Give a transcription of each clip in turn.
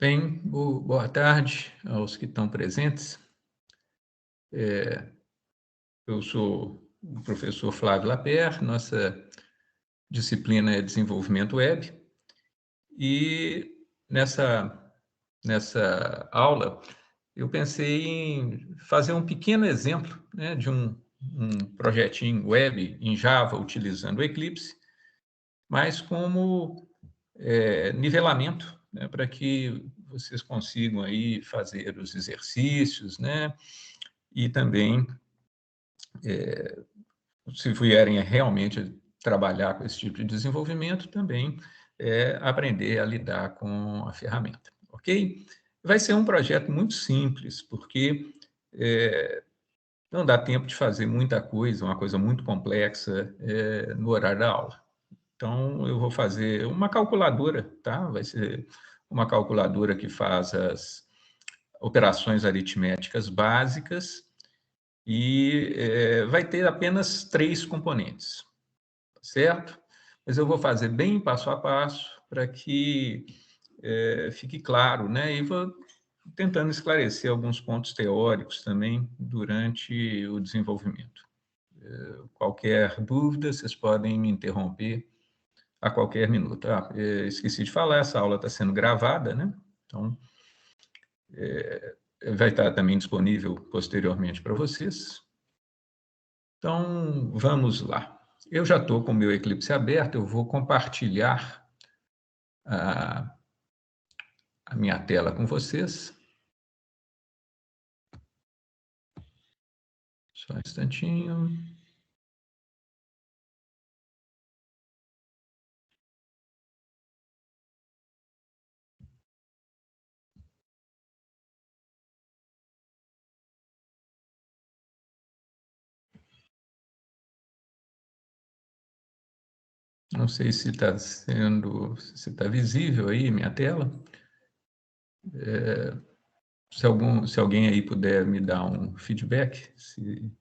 Bem, boa tarde aos que estão presentes. Eu sou o professor Flávio Lapierre, nossa disciplina é Desenvolvimento Web, e nessa aula eu pensei em fazer um pequeno exemplo, né, de um projetinho web em Java utilizando o Eclipse, mas como nivelamento, né, para que vocês consigam aí fazer os exercícios, né, e também, se vierem realmente trabalhar com esse tipo de desenvolvimento, também aprender a lidar com a ferramenta, ok? Vai ser um projeto muito simples, porque não dá tempo de fazer muita coisa, uma coisa muito complexa no horário da aula. Então, eu vou fazer uma calculadora, tá? Vai ser uma calculadora que faz as operações aritméticas básicas e vai ter apenas 3 componentes, certo? Mas eu vou fazer bem passo a passo para que fique claro, né? E vou tentando esclarecer alguns pontos teóricos também durante o desenvolvimento. Qualquer dúvida, vocês podem me interromper a qualquer minuto. Esqueci de falar, essa aula está sendo gravada, né? Então, vai estar também disponível posteriormente para vocês. Então, vamos lá. Eu já estou com o meu Eclipse aberto, eu vou compartilhar a minha tela com vocês. Só um instantinho. Não sei se está visível aí minha tela. Se alguém aí puder me dar um feedback, se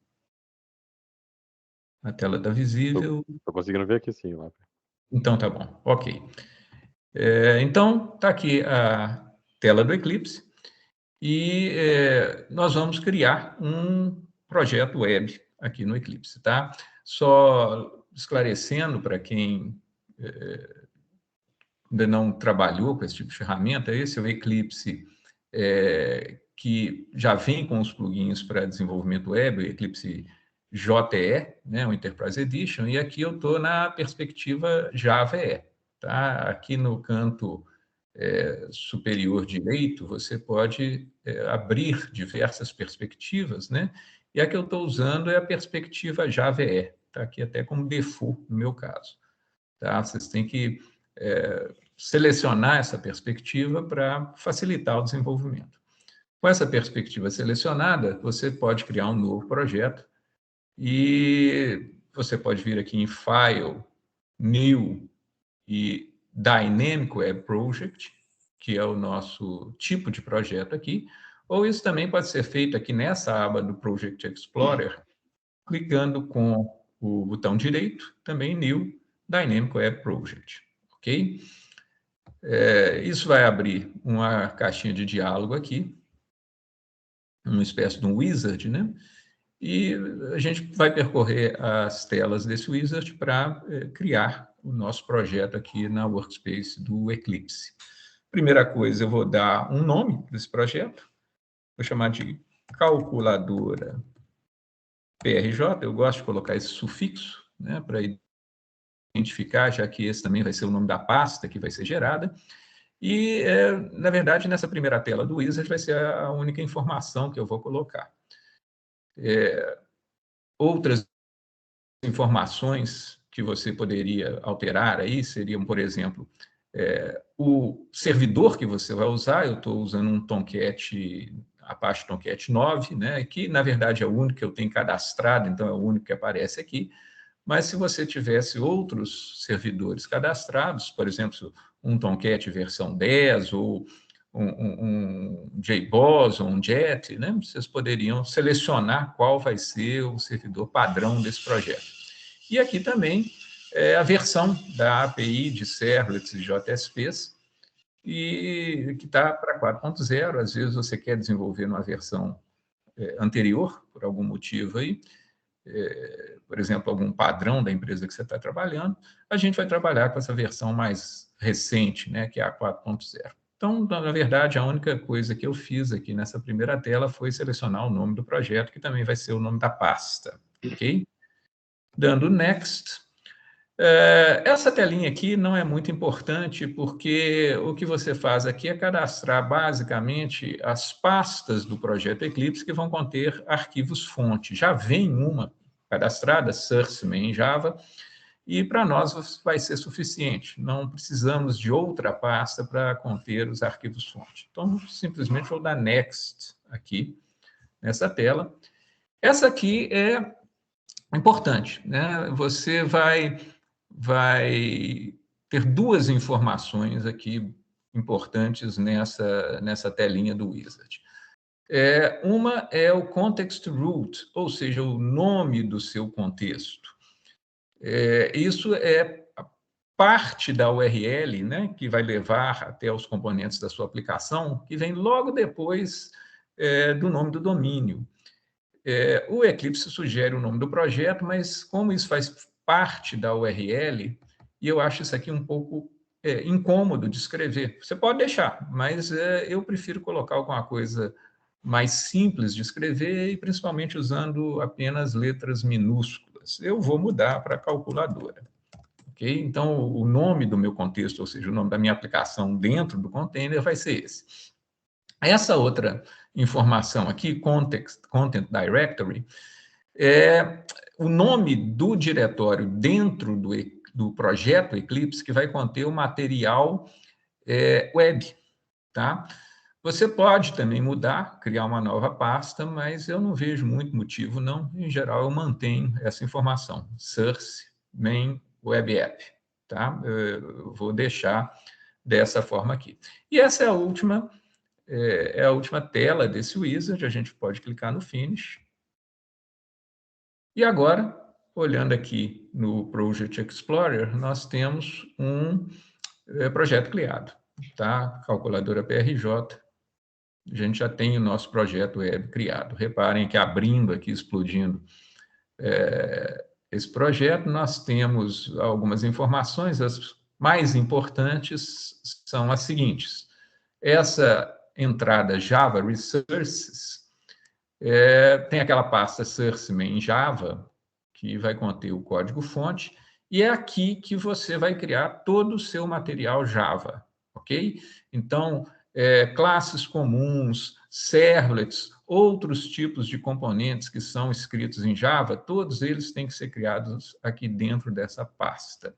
a tela está visível. Estou conseguindo ver aqui sim, Lapierre. Então tá bom, ok. Então, está aqui a tela do Eclipse e nós vamos criar um projeto web aqui no Eclipse, tá? Só esclarecendo para quem ainda não trabalhou com esse tipo de ferramenta, esse é o Eclipse que já vem com os plugins para desenvolvimento web, o Eclipse JE, né, o Enterprise Edition, e aqui eu estou na perspectiva Java EE. Tá? Aqui no canto superior direito, você pode abrir diversas perspectivas, né? E a que eu estou usando é a perspectiva Java EE, tá aqui até como default no meu caso. Tá? Vocês têm que selecionar essa perspectiva para facilitar o desenvolvimento. Com essa perspectiva selecionada, você pode criar um novo projeto e você pode vir aqui em File, New e Dynamic Web Project, que é o nosso tipo de projeto aqui, ou isso também pode ser feito aqui nessa aba do Project Explorer, clicando com o botão direito, também New Dynamic Web Project, ok? Isso vai abrir uma caixinha de diálogo aqui, uma espécie de um wizard, né? E a gente vai percorrer as telas desse wizard para criar o nosso projeto aqui na workspace do Eclipse. Primeira coisa, eu vou dar um nome desse projeto, vou chamar de calculadora PRJ, eu gosto de colocar esse sufixo, né, para identificar, já que esse também vai ser o nome da pasta que vai ser gerada. E, na verdade, nessa primeira tela do wizard vai ser a única informação que eu vou colocar. Outras informações que você poderia alterar aí seriam, por exemplo, o servidor que você vai usar. Eu estou usando um Tomcat, Apache Tomcat 9, né, que, na verdade, é o único que eu tenho cadastrado, então é o único que aparece aqui. Mas se você tivesse outros servidores cadastrados, por exemplo, um Tomcat versão 10 ou um JBoss ou um JET, né, vocês poderiam selecionar qual vai ser o servidor padrão desse projeto. E aqui também a versão da API de servlets e JSPs, e que está para 4.0. Às vezes você quer desenvolver numa versão anterior, por algum motivo aí, por exemplo, algum padrão da empresa que você está trabalhando, a gente vai trabalhar com essa versão mais recente, né, que é a 4.0. Então, na verdade, a única coisa que eu fiz aqui nessa primeira tela foi selecionar o nome do projeto, que também vai ser o nome da pasta, ok? Dando Next. Essa telinha aqui não é muito importante, porque o que você faz aqui é cadastrar, basicamente, as pastas do projeto Eclipse que vão conter arquivos fonte. Já vem uma cadastrada, source main Java, e para nós vai ser suficiente. Não precisamos de outra pasta para conter os arquivos fonte. Então, simplesmente vou dar Next aqui, nessa tela. Essa aqui é importante, né? Você vai ter duas informações aqui importantes nessa telinha do Wizard. Uma é o context root, ou seja, o nome do seu contexto. Isso é parte da URL, né, que vai levar até os componentes da sua aplicação, que vem logo depois do nome do domínio. O Eclipse sugere o nome do projeto, mas como isso faz parte da URL, e eu acho isso aqui um pouco incômodo de escrever. Você pode deixar, mas eu prefiro colocar alguma coisa mais simples de escrever e principalmente usando apenas letras minúsculas. Eu vou mudar para calculadora. Okay? Então, o nome do meu contexto, ou seja, o nome da minha aplicação dentro do container vai ser esse. Essa outra informação aqui, Content Directory, é o nome do diretório dentro do projeto Eclipse que vai conter o material web, tá? Você pode também mudar, criar uma nova pasta, mas eu não vejo muito motivo, não. Em geral, eu mantenho essa informação, source main web app, tá? Eu vou deixar dessa forma aqui. E essa é a última tela desse wizard, a gente pode clicar no Finish. E agora, olhando aqui no Project Explorer, nós temos um projeto criado, tá? Calculadora PRJ, a gente já tem o nosso projeto web criado. Reparem que abrindo aqui, explodindo esse projeto, nós temos algumas informações, as mais importantes são as seguintes. Essa entrada Java Resources tem aquela pasta source main Java, que vai conter o código-fonte, e é aqui que você vai criar todo o seu material Java, ok? Então, classes comuns, servlets, outros tipos de componentes que são escritos em Java, todos eles têm que ser criados aqui dentro dessa pasta.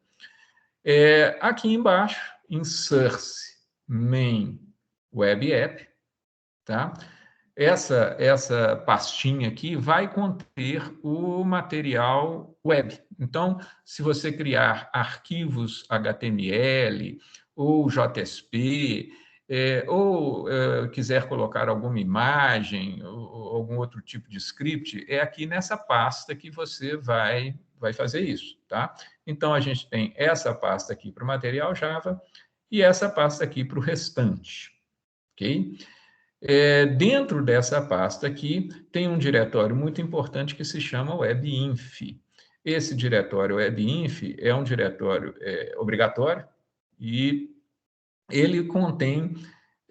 Aqui embaixo, em source main web app, tá? Essa pastinha aqui vai conter o material web. Então, se você criar arquivos HTML ou JSP, ou quiser colocar alguma imagem ou algum outro tipo de script, é aqui nessa pasta que você vai fazer isso, tá? Então, a gente tem essa pasta aqui para o material Java e essa pasta aqui para o restante, ok? Dentro dessa pasta aqui, tem um diretório muito importante que se chama webinf. Esse diretório webinf é um diretório obrigatório e ele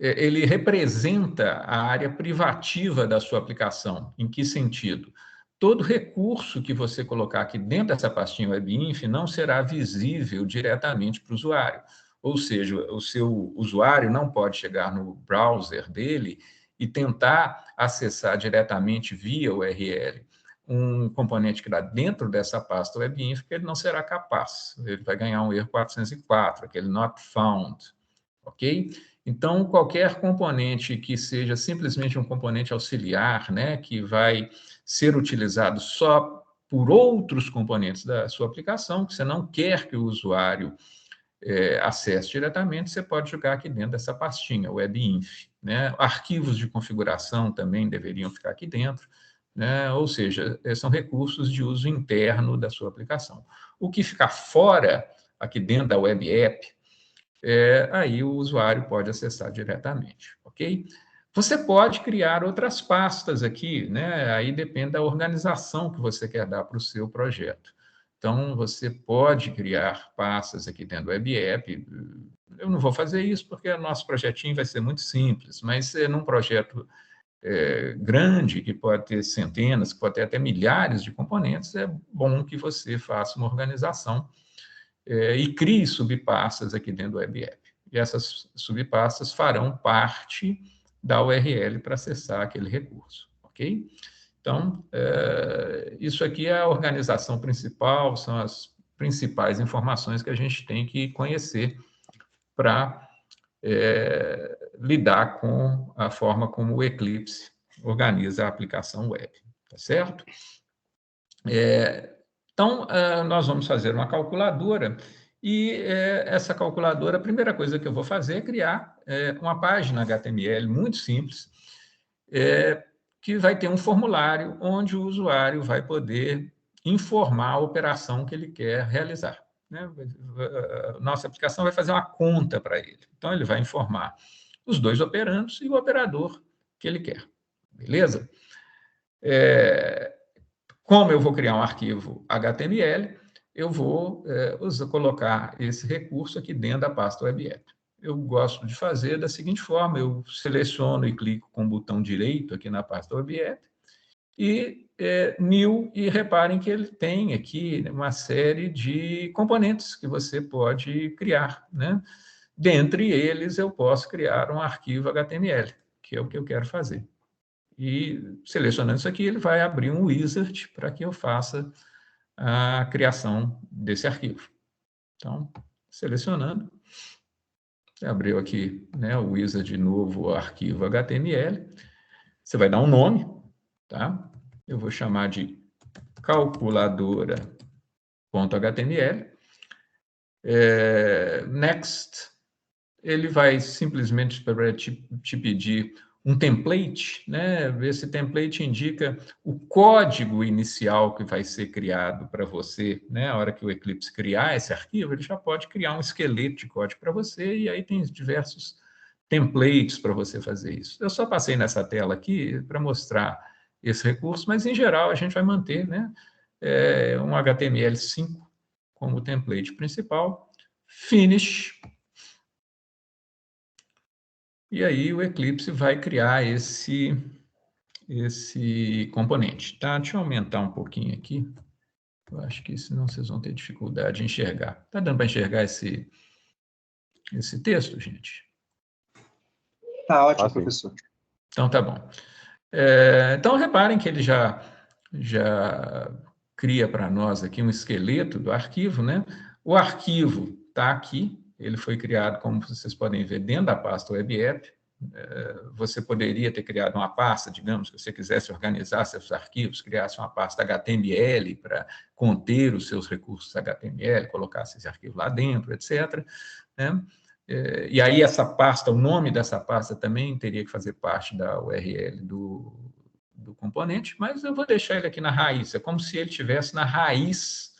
ele representa a área privativa da sua aplicação. Em que sentido? Todo recurso que você colocar aqui dentro dessa pastinha webinf não será visível diretamente para o usuário. Ou seja, o seu usuário não pode chegar no browser dele e tentar acessar diretamente via URL um componente que está dentro dessa pasta webinf, que ele não será capaz. Ele vai ganhar um erro 404, aquele not found, ok? Então, qualquer componente que seja simplesmente um componente auxiliar, né, que vai ser utilizado só por outros componentes da sua aplicação, que você não quer que o usuário acesse diretamente, você pode jogar aqui dentro dessa pastinha, webinf, né? Arquivos de configuração também deveriam ficar aqui dentro, né? Ou seja, são recursos de uso interno da sua aplicação. O que ficar fora, aqui dentro da web app, aí o usuário pode acessar diretamente, ok? Você pode criar outras pastas aqui, né? Aí depende da organização que você quer dar para o seu projeto. Então, você pode criar pastas aqui dentro do Web App. Eu não vou fazer isso porque o nosso projetinho vai ser muito simples, mas num projeto grande, que pode ter centenas, que pode ter até milhares de componentes, é bom que você faça uma organização e crie subpastas aqui dentro do Web App. E essas subpastas farão parte da URL para acessar aquele recurso, ok? Então, isso aqui é a organização principal, são as principais informações que a gente tem que conhecer para lidar com a forma como o Eclipse organiza a aplicação web, tá certo? Então, nós vamos fazer uma calculadora e essa calculadora, a primeira coisa que eu vou fazer é criar uma página HTML muito simples, que vai ter um formulário onde o usuário vai poder informar a operação que ele quer realizar, né? Nossa aplicação vai fazer uma conta para ele. Então, ele vai informar os dois operandos e o operador que ele quer. Beleza? Como eu vou criar um arquivo HTML, eu vou colocar esse recurso aqui dentro da pasta Web App. Eu gosto de fazer da seguinte forma: eu seleciono e clico com o botão direito aqui na pasta Web App e New, e reparem que ele tem aqui uma série de componentes que você pode criar, né? Dentre eles, eu posso criar um arquivo HTML, que é o que eu quero fazer. E selecionando isso aqui, ele vai abrir um wizard para que eu faça a criação desse arquivo. Então, selecionando, abriu aqui, né, o wizard de novo, o arquivo HTML. Você vai dar um nome, tá? Eu vou chamar de calculadora.html. Next, ele vai simplesmente te pedir um template, né? Esse template indica o código inicial que vai ser criado para você, né? A hora que o Eclipse criar esse arquivo, ele já pode criar um esqueleto de código para você, e aí tem diversos templates para você fazer isso. Eu só passei nessa tela aqui para mostrar esse recurso, mas em geral a gente vai manter, né, um HTML5 como template principal. Finish. E aí o Eclipse vai criar esse componente, tá? Deixa eu aumentar um pouquinho aqui. Eu acho que senão vocês vão ter dificuldade de enxergar. Tá dando para enxergar esse texto, gente? Tá ótimo, professor. Então tá bom. Então reparem que ele já cria para nós aqui um esqueleto do arquivo, né? O arquivo está aqui, ele foi criado, como vocês podem ver, dentro da pasta Web App. Você poderia ter criado uma pasta, digamos, se você quisesse organizar seus arquivos, criasse uma pasta HTML para conter os seus recursos HTML, colocasse esse arquivo lá dentro, etc., né? E aí essa pasta, o nome dessa pasta também teria que fazer parte da URL do componente, mas eu vou deixar ele aqui na raiz, é como se ele estivesse na raiz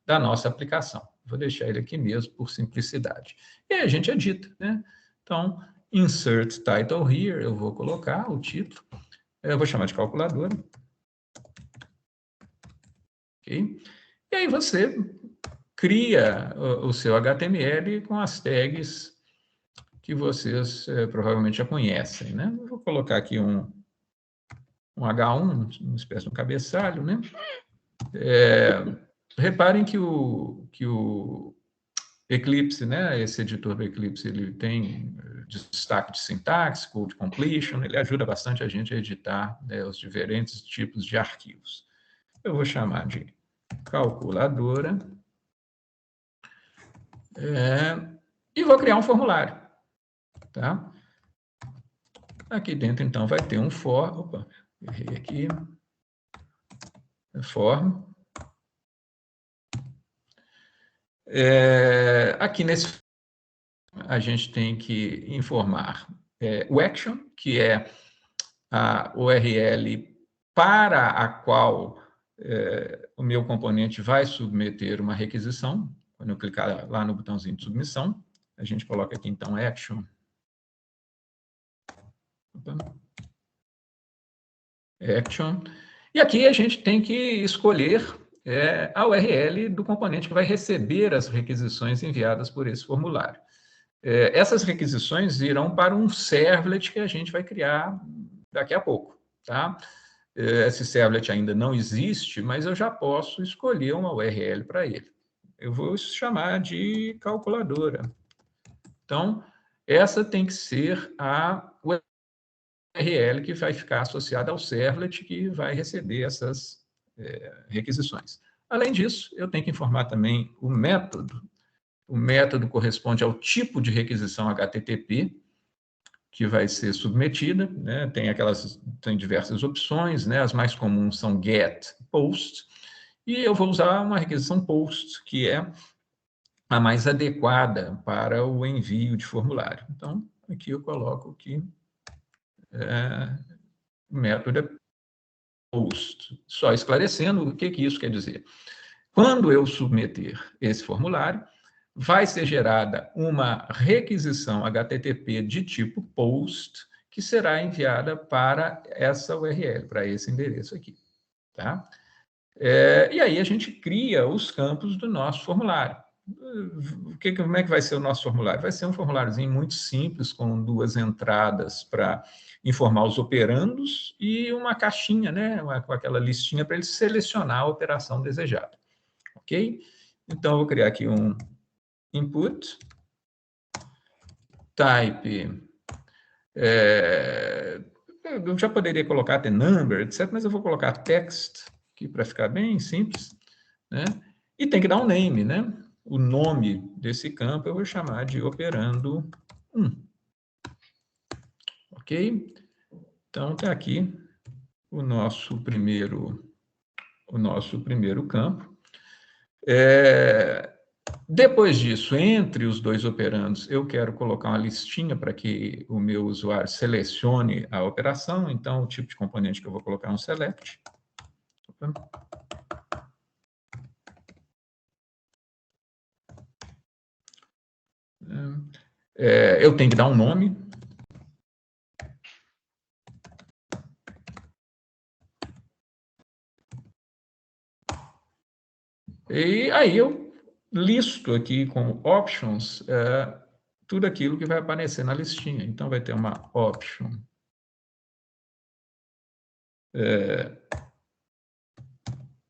da nossa aplicação. Vou deixar ele aqui mesmo, por simplicidade. E aí a gente edita, né? Então, insert title here, eu vou colocar o título, eu vou chamar de calculadora. Ok? E aí você cria o seu HTML com as tags que vocês provavelmente já conhecem, né? Eu vou colocar aqui um H1, uma espécie de um cabeçalho, né? Reparem que o Eclipse, né? Esse editor do Eclipse, ele tem destaque de sintaxe, code completion, ele ajuda bastante a gente a editar, né, os diferentes tipos de arquivos. Eu vou chamar de calculadora e vou criar um formulário, tá? Aqui dentro, então, vai ter um for. Opa, errei aqui. Form. Aqui nesse, a gente tem que informar o action, que é a URL para a qual o meu componente vai submeter uma requisição. Quando eu clicar lá no botãozinho de submissão, A gente coloca aqui, então, action. Action. E aqui a gente tem que escolher a URL do componente que vai receber as requisições enviadas por esse formulário. Essas requisições irão para um servlet que a gente vai criar daqui a pouco, tá? Esse servlet ainda não existe, mas eu já posso escolher uma URL para ele. Eu vou chamar de calculadora. Então, essa tem que ser a URL que vai ficar associada ao servlet que vai receber essas requisições. Além disso, eu tenho que informar também o método. O método corresponde ao tipo de requisição HTTP que vai ser submetida, né? Tem diversas opções, né? As mais comuns são GET, POST, e eu vou usar uma requisição POST, que é a mais adequada para o envio de formulário. Então, aqui eu coloco que o método é POST. Só esclarecendo o que isso quer dizer. Quando eu submeter esse formulário, vai ser gerada uma requisição HTTP de tipo POST, que será enviada para essa URL, para esse endereço aqui. Tá? E aí a gente cria os campos do nosso formulário. Como é que vai ser o nosso formulário? Vai ser um formuláriozinho muito simples, com 2 entradas para informar os operandos e uma caixinha, né, com aquela listinha para ele selecionar a operação desejada. Ok? Então, eu vou criar aqui um input, type, eu já poderia colocar até number, etc., mas eu vou colocar text, aqui para ficar bem simples, né? E tem que dar um name, né? O nome desse campo eu vou chamar de operando 1. Ok? Então, está aqui o nosso primeiro campo. Depois disso, entre os 2 operandos, eu quero colocar uma listinha para que o meu usuário selecione a operação. Então, o tipo de componente que eu vou colocar é um select. Eu tenho que dar um nome. E aí eu listo aqui com options tudo aquilo que vai aparecer na listinha. Então, vai ter uma option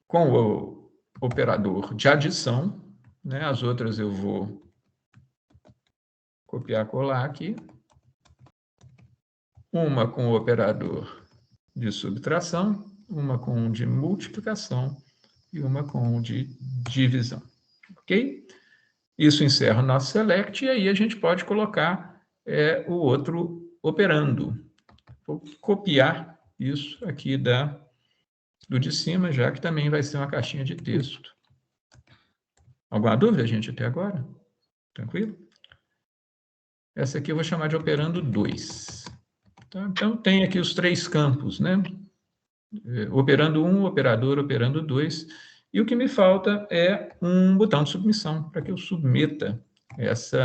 com o operador de adição, né? As outras eu vou copiar, colar aqui. Uma com o operador de subtração, uma com o de multiplicação e uma com o de divisão. Ok? Isso encerra o nosso select e aí a gente pode colocar o outro operando. Vou copiar isso aqui do de cima, já que também vai ser uma caixinha de texto. Alguma dúvida, gente, até agora? Tranquilo? Essa aqui eu vou chamar de operando 2. Tá? Então, tem aqui os 3 campos, né? Operando 1, operador, operando 2. E o que me falta é um botão de submissão, para que eu submeta esse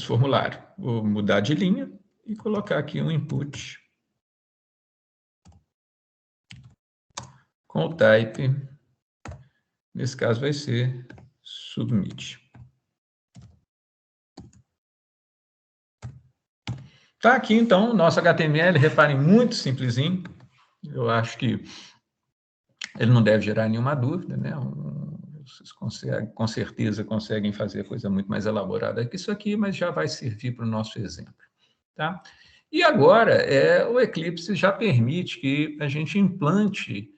formulário. Vou mudar de linha e colocar aqui um input com o type, nesse caso vai ser submit. Tá aqui, então, o nosso HTML, reparem, muito simplesinho. Eu acho que ele não deve gerar nenhuma dúvida, né? Vocês com certeza conseguem fazer coisa muito mais elaborada que isso aqui, mas já vai servir para o nosso exemplo. Tá? E agora, o Eclipse já permite que a gente implante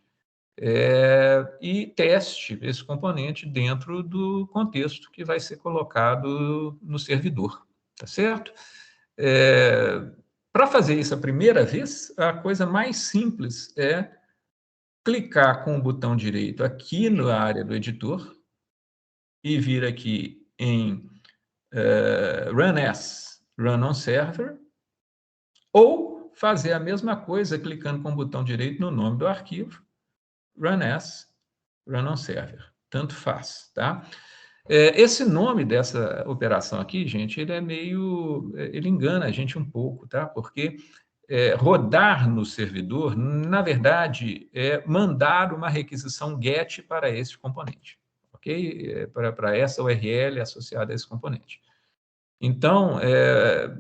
e teste esse componente dentro do contexto que vai ser colocado no servidor. Tá certo? Para fazer isso a primeira vez, a coisa mais simples é clicar com o botão direito aqui na área do editor e vir aqui em Run As, Run on Server, ou fazer a mesma coisa clicando com o botão direito no nome do arquivo, Run As, Run on Server. Tanto faz, tá? Esse nome dessa operação aqui, gente, ele engana a gente um pouco, tá? Porque rodar no servidor, na verdade, é mandar uma requisição GET para esse componente, ok? Para essa URL associada a esse componente. Então,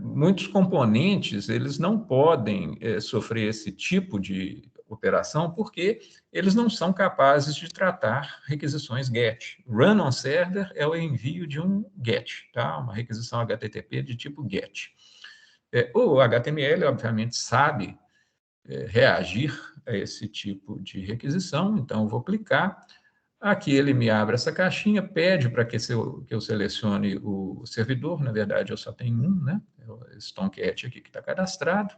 muitos componentes, eles não podem sofrer esse tipo de operação porque eles não são capazes de tratar requisições GET. Run on server é o envio de um GET, tá? Uma requisição HTTP de tipo GET. O HTML, obviamente, sabe reagir a esse tipo de requisição, então eu vou clicar. Aqui ele me abre essa caixinha, pede para que eu selecione o servidor, na verdade eu só tenho um, né? Esse Tomcat aqui que está cadastrado.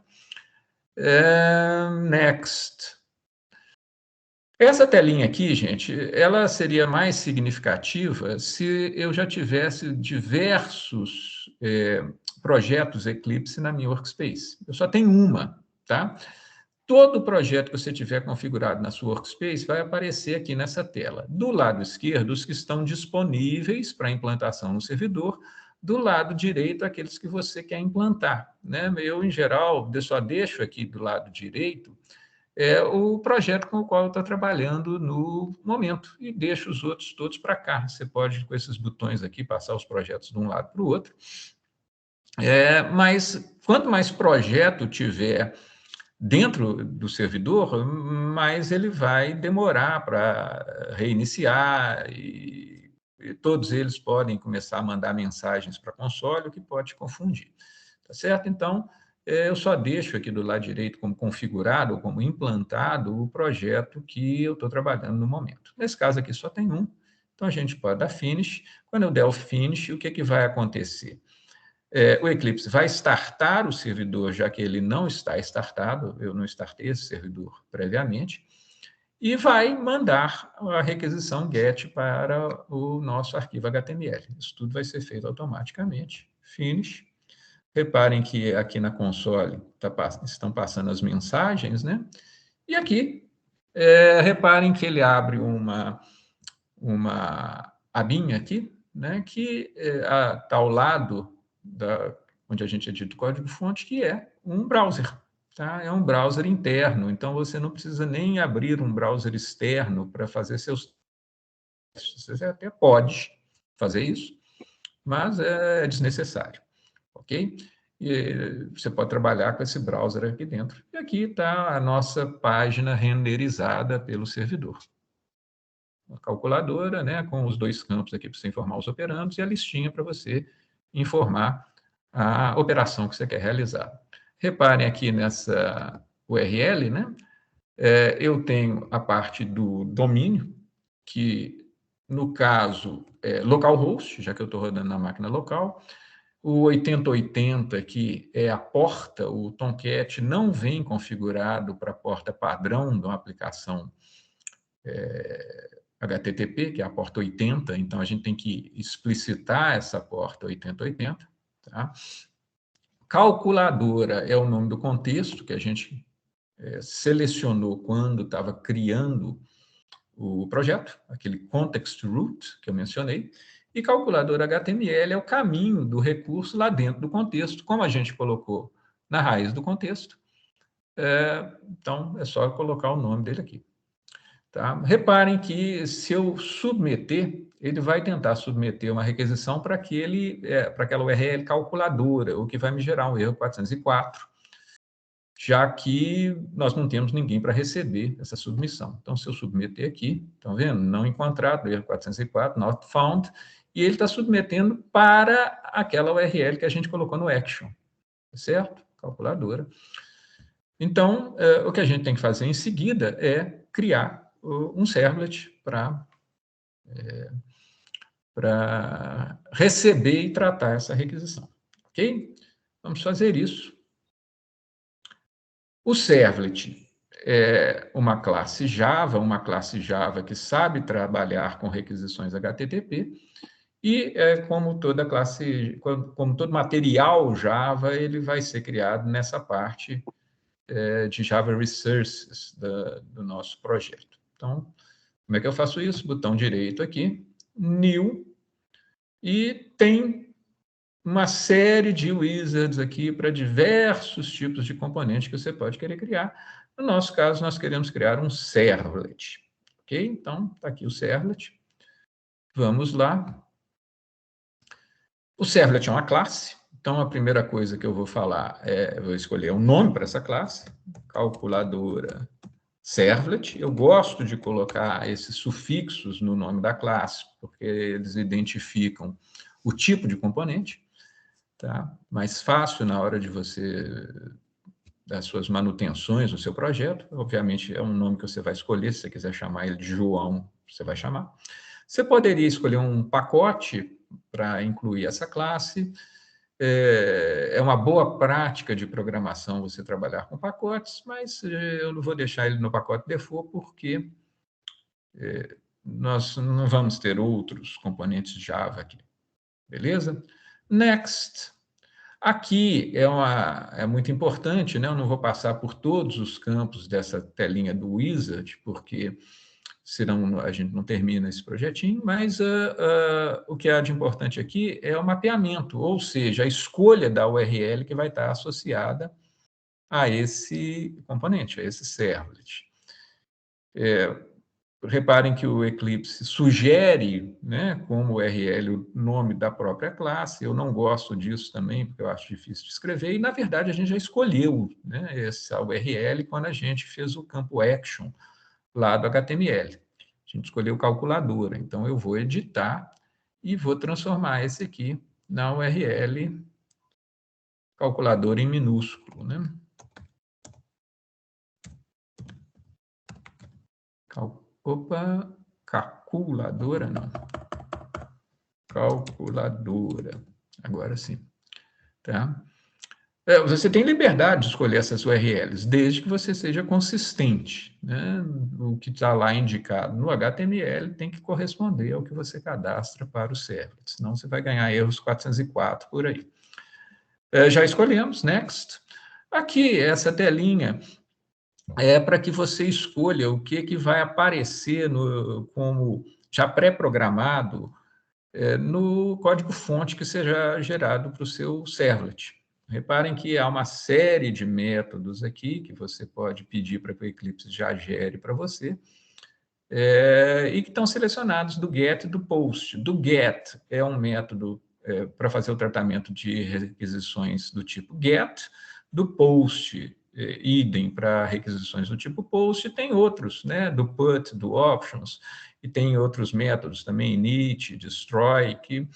Next. Essa telinha aqui, gente, ela seria mais significativa se eu já tivesse diversos projetos Eclipse na minha workspace. Eu só tenho uma, tá? Todo projeto que você tiver configurado na sua workspace vai aparecer aqui nessa tela. Do lado esquerdo, os que estão disponíveis para implantação no servidor. Do lado direito, aqueles que você quer implantar, né? Eu, em geral, só deixo aqui do lado direito o projeto com o qual eu estou trabalhando no momento e deixo os outros todos para cá. Você pode, com esses botões aqui, passar os projetos de um lado para o outro. Mas quanto mais projeto tiver dentro do servidor, mais ele vai demorar para reiniciar e todos eles podem começar a mandar mensagens para console, o que pode confundir. Tá certo? Então, eu só deixo aqui do lado direito como configurado ou como implantado o projeto que eu estou trabalhando no momento. Nesse caso aqui só tem um, então a gente pode dar Finish. Quando eu der o Finish, o que vai acontecer? O Eclipse vai startar o servidor, já que ele não está startado, eu não startei esse servidor previamente, e vai mandar a requisição GET para o nosso arquivo HTML. Isso tudo vai ser feito automaticamente. Finish. Reparem que aqui na console estão passando as mensagens, né? E aqui, reparem que ele abre uma abinha aqui, né? Que está ao lado onde a gente edita o código-fonte, que é um browser. Tá? É um browser interno, então você não precisa nem abrir um browser externo para fazer seus testes. Você até pode fazer isso, mas é desnecessário, ok? E você pode trabalhar com esse browser aqui dentro. E aqui está a nossa página renderizada pelo servidor. Uma calculadora, né, com os dois campos aqui para você informar os operandos e a listinha para você informar a operação que você quer realizar. Reparem aqui nessa URL, né? Eu tenho a parte do domínio, que no caso é localhost, já que eu estou rodando na máquina local. O 8080 aqui é a porta, o Tomcat não vem configurado para a porta padrão de uma aplicação HTTP, que é a porta 80, então a gente tem que explicitar essa porta 8080. Tá? Calculadora é o nome do contexto que a gente selecionou quando estava criando o projeto, aquele context root que eu mencionei, e calculadora HTML é o caminho do recurso lá dentro do contexto, como a gente colocou na raiz do contexto. Então, é só colocar o nome dele aqui. Tá? Reparem que se eu submeter, ele vai tentar submeter uma requisição para aquela URL calculadora, o que vai me gerar um erro 404, já que nós não temos ninguém para receber essa submissão. Então, se eu submeter aqui, estão vendo? Não encontrado, erro 404, not found, e ele está submetendo para aquela URL que a gente colocou no action, certo? Calculadora. Então, o que a gente tem que fazer em seguida é criar um servlet para receber e tratar essa requisição, ok? Vamos fazer isso. O servlet é uma classe Java que sabe trabalhar com requisições HTTP, e como todo material Java, ele vai ser criado nessa parte de Java Resources do nosso projeto. Então, como é que eu faço isso? Botão direito aqui, New, E tem uma série de wizards aqui para diversos tipos de componentes que você pode querer criar. No nosso caso, nós queremos criar um servlet. Ok? Então, está aqui o servlet. Vamos lá. O servlet é uma classe. Então, a primeira coisa que eu vou falar eu vou escolher um nome para essa classe, calculadora servlet. Eu gosto de colocar esses sufixos no nome da classe, porque eles identificam o tipo de componente, tá? Mais fácil na hora de você das suas manutenções no seu projeto. Obviamente, é um nome que você vai escolher. Se você quiser chamar ele de João, você vai chamar. Você poderia escolher um pacote para incluir essa classe. É uma boa prática de programação você trabalhar com pacotes, mas eu não vou deixar ele no pacote default, porque nós não vamos ter outros componentes Java aqui. Beleza? Next. Aqui é muito importante, né? Eu não vou passar por todos os campos dessa telinha do wizard, porque senão a gente não termina esse projetinho, mas o que há de importante aqui é o mapeamento, ou seja, a escolha da URL que vai estar associada a esse componente, a esse servlet. Reparem que o Eclipse sugere, né, como URL o nome da própria classe. Eu não gosto disso também, porque eu acho difícil de escrever, e, na verdade, a gente já escolheu, né, essa URL quando a gente fez o campo action lá do HTML. A gente escolheu calculadora, então eu vou editar e vou transformar esse aqui na URL calculadora em minúsculo, né? Opa, calculadora não. Calculadora. Agora sim. Tá? Você tem liberdade de escolher essas URLs, desde que você seja consistente, né? O que está lá indicado no HTML tem que corresponder ao que você cadastra para o servlet, senão você vai ganhar erros 404 por aí. Já escolhemos, next. Aqui, essa telinha é para que você escolha o que vai aparecer como já pré-programado no código-fonte que seja gerado para o seu servlet. Reparem que há uma série de métodos aqui que você pode pedir para que o Eclipse já gere para você, e que estão selecionados do get e do post. Do get é um método para fazer o tratamento de requisições do tipo get, do post, idem para requisições do tipo post, e tem outros, né, do put, do options, e tem outros métodos também, init, destroy, que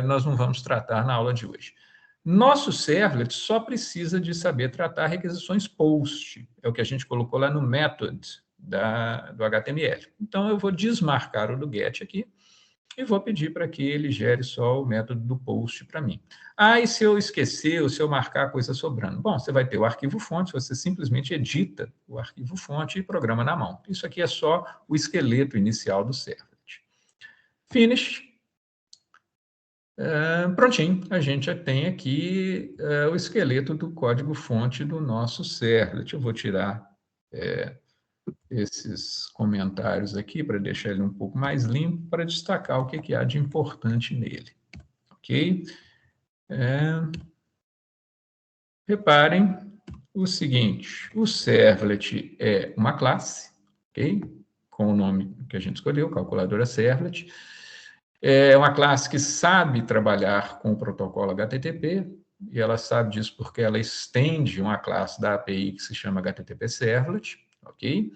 nós não vamos tratar na aula de hoje. Nosso servlet só precisa de saber tratar requisições post, é o que a gente colocou lá no method do HTML. Então, eu vou desmarcar o do get aqui e vou pedir para que ele gere só o método do post para mim. E se eu esquecer, ou se eu marcar a coisa sobrando? Bom, você vai ter o arquivo fonte, você simplesmente edita o arquivo fonte e programa na mão. Isso aqui é só o esqueleto inicial do servlet. Finish. Prontinho, a gente já tem aqui o esqueleto do código-fonte do nosso servlet. Eu vou tirar esses comentários aqui para deixar ele um pouco mais limpo, para destacar o que há de importante nele. Ok? Reparem o seguinte, o servlet é uma classe, ok? Com o nome que a gente escolheu, calculadora servlet. É uma classe que sabe trabalhar com o protocolo HTTP, e ela sabe disso porque ela estende uma classe da API que se chama HTTP Servlet, ok?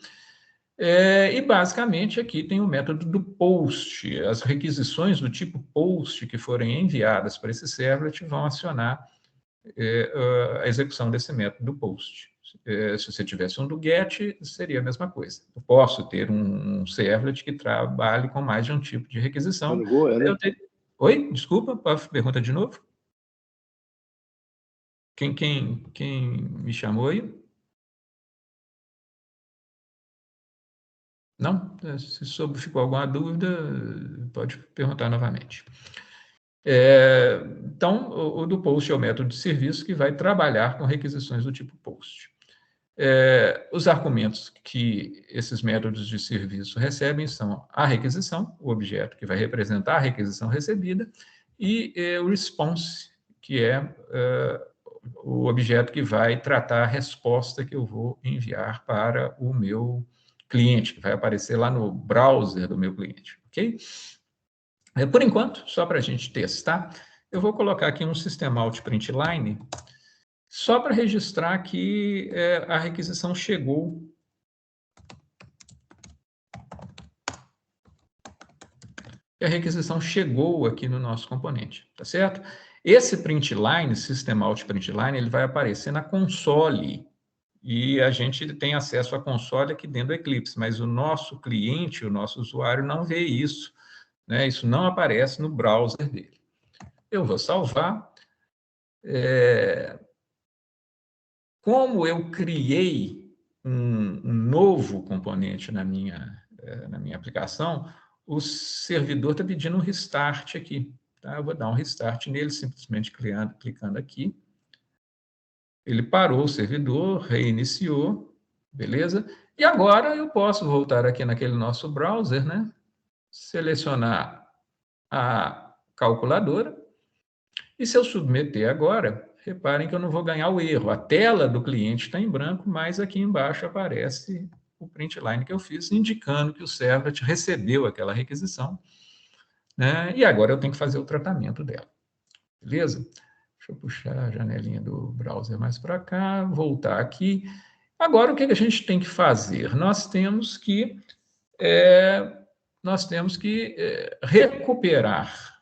E, basicamente, aqui tem o método do post. As requisições do tipo post que forem enviadas para esse servlet vão acionar a execução desse método do post. Se você tivesse um do get, seria a mesma coisa. Eu posso ter um servlet que trabalhe com mais de um tipo de requisição. Oi? Desculpa, pergunta de novo. Quem me chamou aí? Não? Se ficou alguma dúvida, pode perguntar novamente. Então, o do post é o método de serviço que vai trabalhar com requisições do tipo post. Os argumentos que esses métodos de serviço recebem são a requisição, o objeto que vai representar a requisição recebida, e o response, que é o objeto que vai tratar a resposta que eu vou enviar para o meu cliente, que vai aparecer lá no browser do meu cliente, ok? Por enquanto, só para a gente testar, eu vou colocar aqui um systemout println, só para registrar que a requisição chegou. E a requisição chegou aqui no nosso componente, tá certo? Esse println, systemout println, ele vai aparecer na console, e a gente tem acesso à console aqui dentro do Eclipse, mas o nosso cliente, o nosso usuário, não vê isso, né? Isso não aparece no browser dele. Eu vou salvar. Como eu criei um novo componente na minha aplicação, o servidor está pedindo um restart aqui. Tá? Eu vou dar um restart nele, simplesmente clicando aqui. Ele parou o servidor, reiniciou, beleza? E agora eu posso voltar aqui naquele nosso browser, né? Selecionar a calculadora, e se eu submeter agora, reparem que eu não vou ganhar o erro. A tela do cliente está em branco, mas aqui embaixo aparece o println que eu fiz, indicando que o servlet recebeu aquela requisição, né? E agora eu tenho que fazer o tratamento dela. Beleza? Deixa eu puxar a janelinha do browser mais para cá, voltar aqui. Agora, o que a gente tem que fazer? Nós temos que recuperar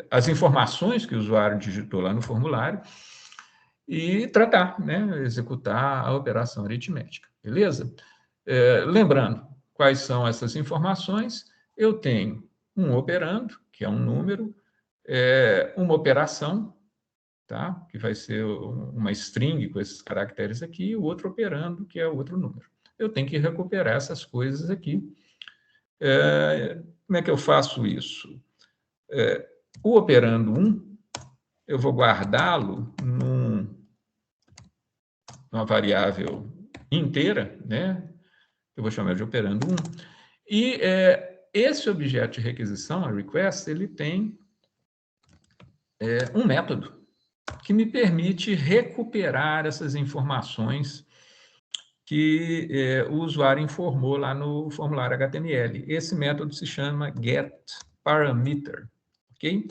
as informações que o usuário digitou lá no formulário e tratar, né, executar a operação aritmética, beleza? Lembrando, quais são essas informações? Eu tenho um operando, que é um número, uma operação, tá? Que vai ser uma string com esses caracteres aqui, e o outro operando, que é outro número. Eu tenho que recuperar essas coisas aqui. Como é que eu faço isso? O operando 1, eu vou guardá-lo numa variável inteira, né? Eu vou chamar de operando 1. E esse objeto de requisição, a request, ele tem um método que me permite recuperar essas informações que o usuário informou lá no formulário HTML. Esse método se chama getParameter, ok?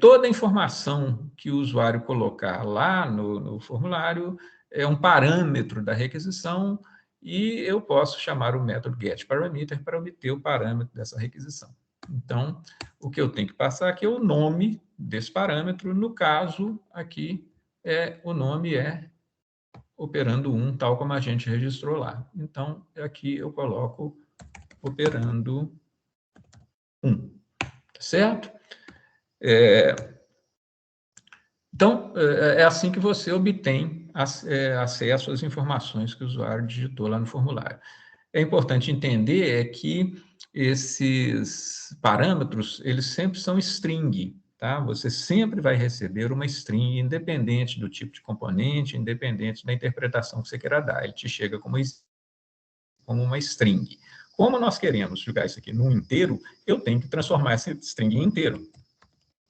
Toda a informação que o usuário colocar lá no formulário é um parâmetro da requisição, e eu posso chamar o método getParameter para obter o parâmetro dessa requisição. Então, o que eu tenho que passar aqui é o nome desse parâmetro. No caso, aqui, o nome é operando 1, tal como a gente registrou lá. Então, aqui eu coloco operando 1, tá certo? Então, é assim que você obtém acesso às informações que o usuário digitou lá no formulário. É importante entender que esses parâmetros, eles sempre são string, tá? Você sempre vai receber uma string, independente do tipo de componente, independente da interpretação que você queira dar. Ele te chega como uma string. Como nós queremos jogar isso aqui num inteiro, eu tenho que transformar essa string em inteiro.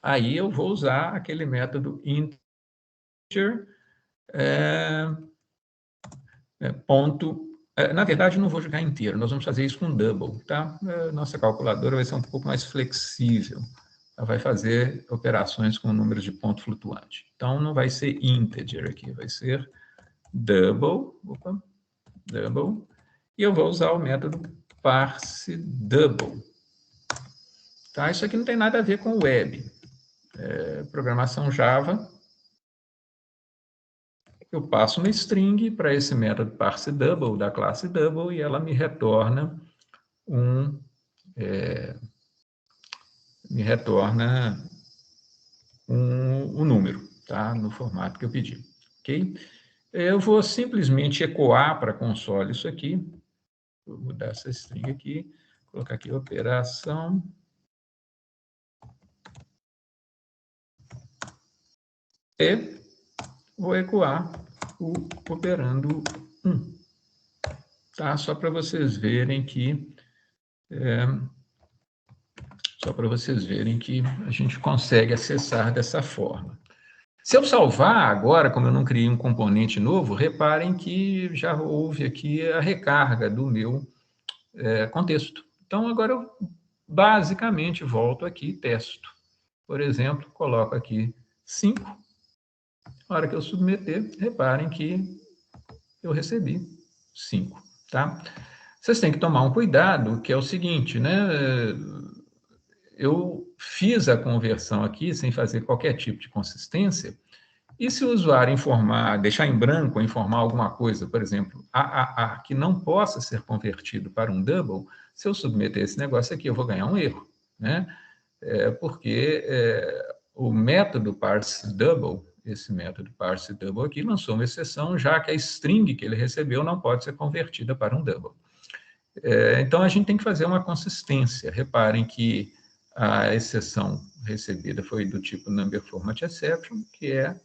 Aí eu vou usar aquele método integer, ponto. Na verdade, não vou jogar inteiro, nós vamos fazer isso com double, tá? Nossa calculadora vai ser um pouco mais flexível. Ela vai fazer operações com números de ponto flutuante. Então, não vai ser integer aqui, vai ser double, double, e eu vou usar o método parse double. Tá? Isso aqui não tem nada a ver com web. Programação Java. Eu passo uma string para esse método parse double da classe double, e ela me retorna um número, tá? No formato que eu pedi, ok? Eu vou simplesmente ecoar para a console isso aqui. Vou mudar essa string aqui, colocar aqui operação. E vou ecoar o operando 1. Tá? Só para vocês verem que a gente consegue acessar dessa forma. Se eu salvar agora, como eu não criei um componente novo, reparem que já houve aqui a recarga do meu contexto. Então, agora eu basicamente volto aqui e testo. Por exemplo, coloco aqui 5. Na hora que eu submeter, reparem que eu recebi 5. Tá? Vocês têm que tomar um cuidado, que é o seguinte, né? Eu fiz a conversão aqui sem fazer qualquer tipo de consistência, e se o usuário deixar em branco ou informar alguma coisa, por exemplo, AAA, que não possa ser convertido para um double, se eu submeter esse negócio aqui, eu vou ganhar um erro, né? Porque o método parse double, esse método parse double aqui, lançou uma exceção, já que a string que ele recebeu não pode ser convertida para um double. Então, a gente tem que fazer uma consistência. Reparem que a exceção recebida foi do tipo number format exception, que é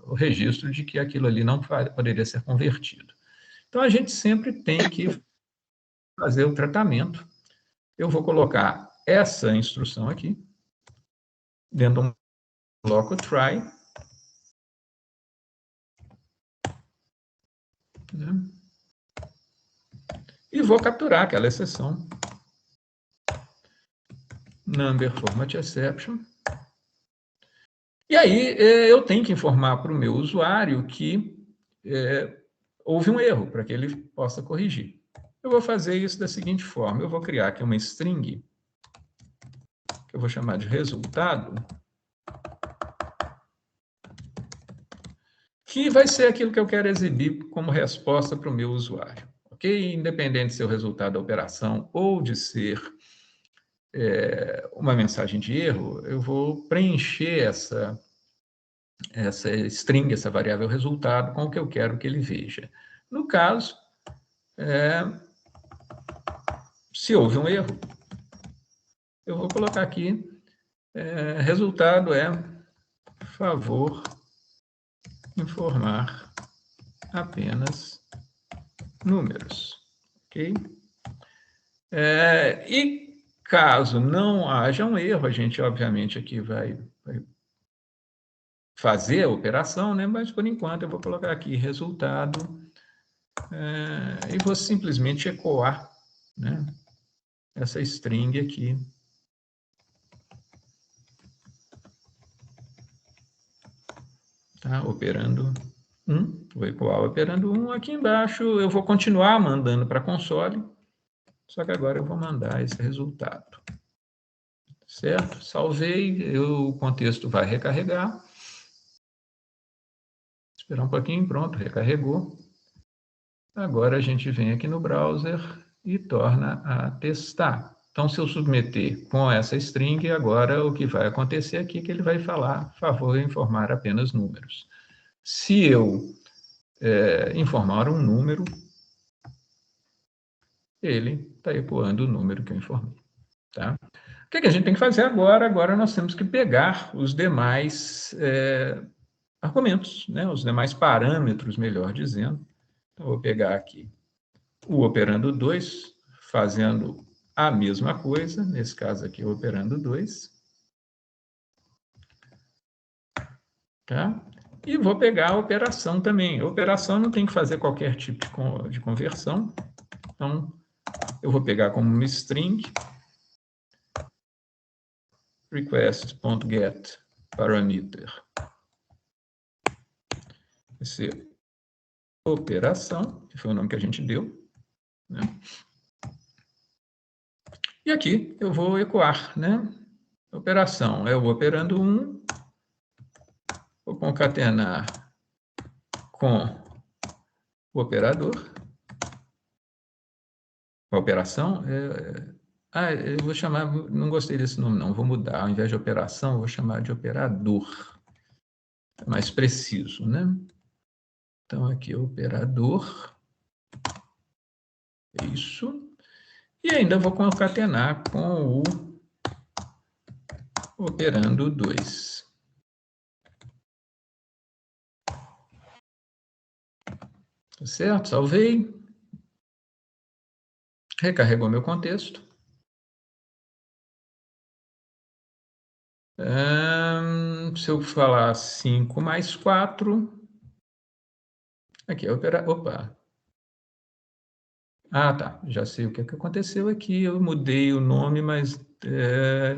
o registro de que aquilo ali não poderia ser convertido. Então, a gente sempre tem que fazer o tratamento. Eu vou colocar essa instrução aqui, dentro de um bloco try, né? E vou capturar aquela exceção, number format exception. E aí eu tenho que informar para o meu usuário que houve um erro, para que ele possa corrigir. Eu vou fazer isso da seguinte forma, eu vou criar aqui uma string, que eu vou chamar de resultado, que vai ser aquilo que eu quero exibir como resposta para o meu usuário. Ok? Independente de ser o resultado da operação ou de ser uma mensagem de erro, eu vou preencher essa string, essa variável resultado, com o que eu quero que ele veja. No caso, se houve um erro, eu vou colocar aqui, resultado favor informar apenas números. Ok? E caso não haja um erro, a gente, obviamente, aqui vai fazer a operação, né? Mas, por enquanto, eu vou colocar aqui resultado e vou simplesmente ecoar, né, essa string aqui. Tá? Operando 1. Vou ecoar operando 1. Aqui embaixo eu vou continuar mandando para a console, só que agora eu vou mandar esse resultado. Certo? Salvei, o contexto vai recarregar. Esperar um pouquinho, pronto, recarregou. Agora a gente vem aqui no browser e torna a testar. Então, se eu submeter com essa string, agora o que vai acontecer aqui é que ele vai falar, favor informar apenas números. Se eu informar um número, ele está ecoando o número que eu informei. Tá? O que a gente tem que fazer agora? Agora nós temos que pegar os demais argumentos, né? Os demais parâmetros, melhor dizendo. Então, vou pegar aqui o operando 2, fazendo a mesma coisa, nesse caso aqui, o operando 2. Tá? E vou pegar a operação também. A operação não tem que fazer qualquer tipo de conversão. Então, eu vou pegar como uma string request.get parameter. Esse operação, que foi o nome que a gente deu, né? E aqui eu vou ecoar, né? Operação é o operando 1, vou concatenar com o operador. A operação eu vou chamar, não gostei desse nome não, vou mudar. Ao invés de operação, eu vou chamar de operador. É mais preciso, né? Então, aqui, operador. Isso. E ainda vou concatenar com o operando 2. Tá certo? Salvei. Recarregou meu contexto. Se eu falar 5 mais 4, aqui é operar. Opa! Ah, tá. Já sei o que aconteceu aqui. Eu mudei o nome, mas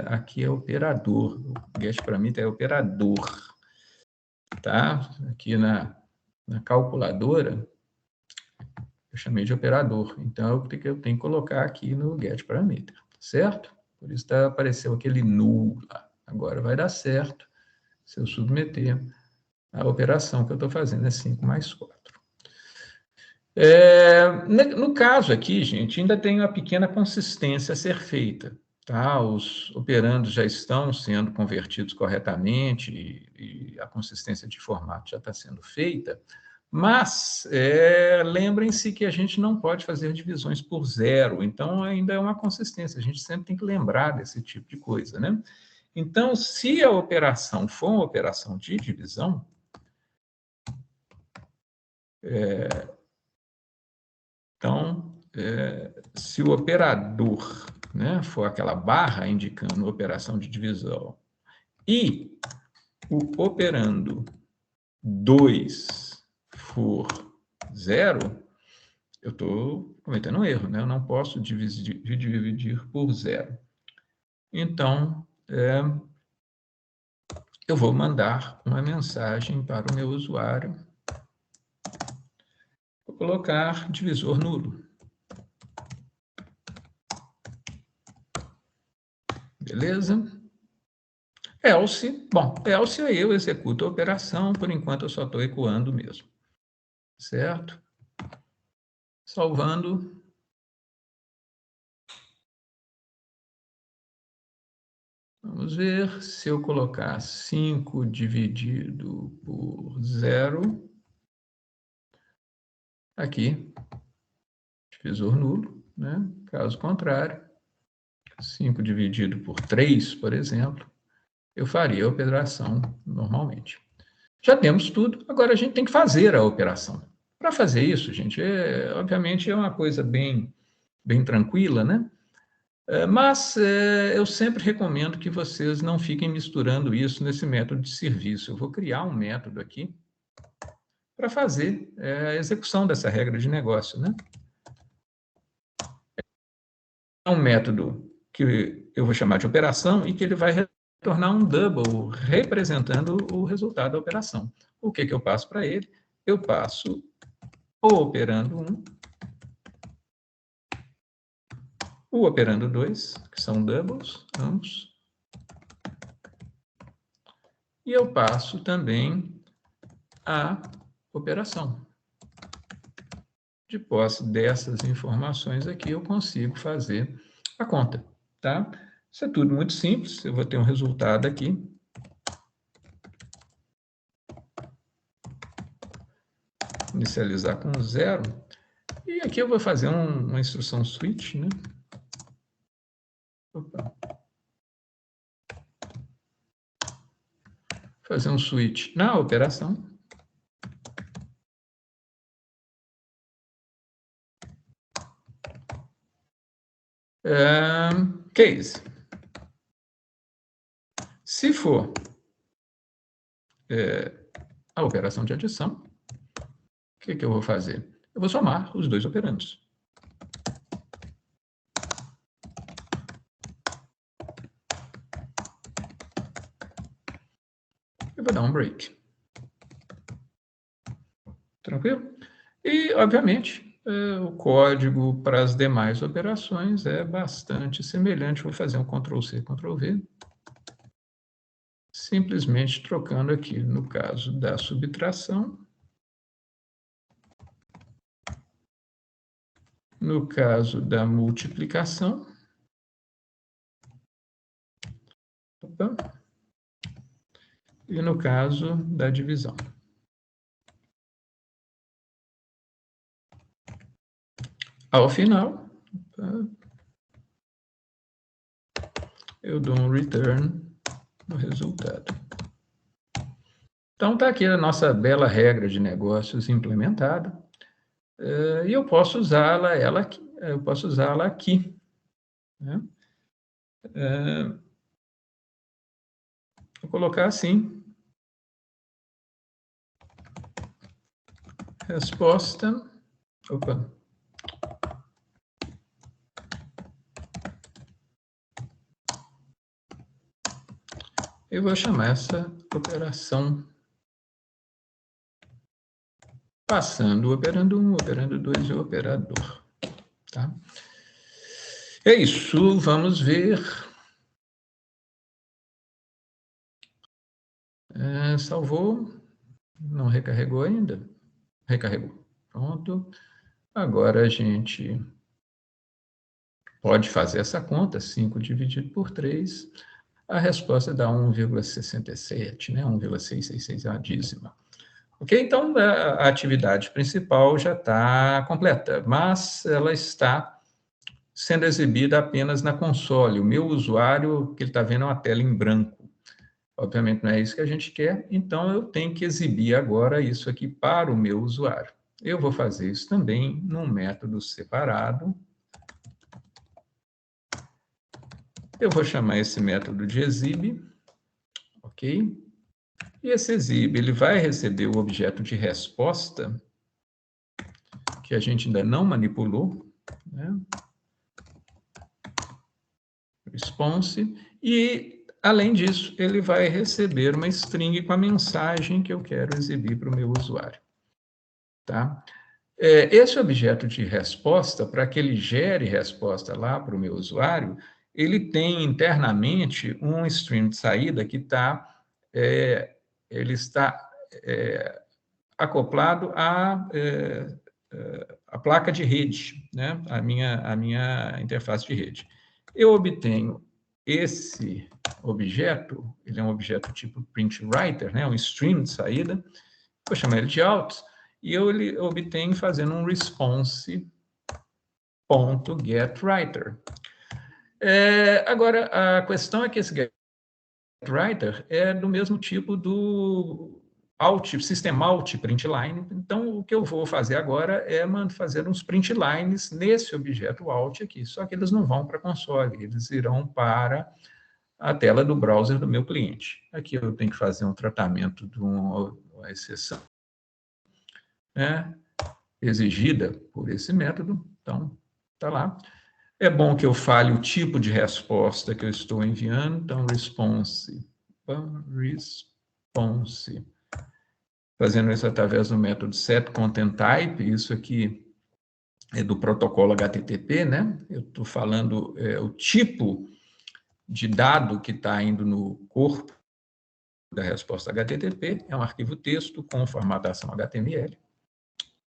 aqui é operador. O get parameter é operador. Tá? Aqui na calculadora, eu chamei de operador. Então, eu tenho que colocar aqui no get parameter. Certo? Por isso apareceu aquele null lá. Agora vai dar certo se eu submeter a operação que eu estou fazendo, é 5 mais 4. No caso aqui, gente, ainda tem uma pequena consistência a ser feita. Tá? Os operandos já estão sendo convertidos corretamente e a consistência de formato já está sendo feita, mas lembrem-se que a gente não pode fazer divisões por zero, então ainda é uma consistência, a gente sempre tem que lembrar desse tipo de coisa, né? Então, se a operação for uma operação de divisão, então, se o operador, né, for aquela barra indicando operação de divisão e o operando 2 for 0, eu estou cometendo um erro, né? Eu não posso dividir por 0. Então, eu vou mandar uma mensagem para o meu usuário. Vou colocar divisor nulo. Beleza? Else aí eu executo a operação, por enquanto eu só estou ecoando mesmo. Certo? Salvando. Vamos ver se eu colocar 5 dividido por 0. Aqui, divisor nulo, né? Caso contrário, 5 dividido por 3, por exemplo, eu faria a operação normalmente. Já temos tudo, agora a gente tem que fazer a operação. Para fazer isso, gente, obviamente é uma coisa bem tranquila, né? Mas eu sempre recomendo que vocês não fiquem misturando isso nesse método de serviço. Eu vou criar um método aqui para fazer a execução dessa regra de negócio, né? É um método que eu vou chamar de operação e que ele vai retornar um double representando o resultado da operação. O que eu passo para ele? Eu passo o operando 1, o operando 2, que são doubles, ambos, e eu passo também a operação. De posse dessas informações aqui, eu consigo fazer a conta, tá? Isso é tudo muito simples, eu vou ter um resultado aqui. Inicializar com 0. E aqui eu vou fazer uma instrução switch, né? Opa. Fazer um switch na operação. Case. Se for a operação de adição, o que eu vou fazer? Eu vou somar os dois operandos. Eu vou dar um break. Tranquilo? E, obviamente, o código para as demais operações é bastante semelhante. Vou fazer um Ctrl+C, Ctrl+V. Simplesmente trocando aqui, no caso da subtração, no caso da multiplicação, e no caso da divisão. Ao final, eu dou um return no resultado. Então, está aqui a nossa bela regra de negócios implementada. E eu posso usá-la aqui. Eu posso usá-la aqui. Né? Vou colocar assim. Resposta. Opa. Eu vou chamar essa operação passando o operando 1, operando 2 e o operador. Tá? É isso, vamos ver. Salvou, não recarregou ainda. Recarregou. Pronto. Agora a gente pode fazer essa conta, 5 dividido por 3. A resposta dá 1,67, né? 1,666 é uma dízima. Ok? Então, a atividade principal já está completa, mas ela está sendo exibida apenas na console. O meu usuário, que ele está vendo, é uma tela em branco. Obviamente, não é isso que a gente quer, então eu tenho que exibir agora isso aqui para o meu usuário. Eu vou fazer isso também num método separado. Eu vou chamar esse método de exib, ok? E esse exib, ele vai receber o objeto de resposta, que a gente ainda não manipulou, né? Response, e, além disso, ele vai receber uma string com a mensagem que eu quero exibir para o meu usuário. Tá? Esse objeto de resposta, para que ele gere resposta lá para o meu usuário, ele tem internamente um stream de saída que ele está acoplado à placa de rede, né? a minha interface de rede. Eu obtenho esse objeto, ele é um objeto tipo printWriter, né? Um stream de saída, vou chamar ele de out, e eu obtenho fazendo um response.getWriter. Agora, a questão é que esse getWriter é do mesmo tipo do system_out println. Então, o que eu vou fazer agora é fazer uns printlines nesse objeto out aqui, só que eles não vão para a console, eles irão para a tela do browser do meu cliente. Aqui eu tenho que fazer um tratamento de uma exceção, né, exigida por esse método, então, está lá. É bom que eu fale o tipo de resposta que eu estou enviando, então, response, fazendo isso através do método setContentType, isso aqui é do protocolo HTTP, né? Eu estou falando o tipo de dado que está indo no corpo da resposta HTTP, é um arquivo texto com formatação HTML,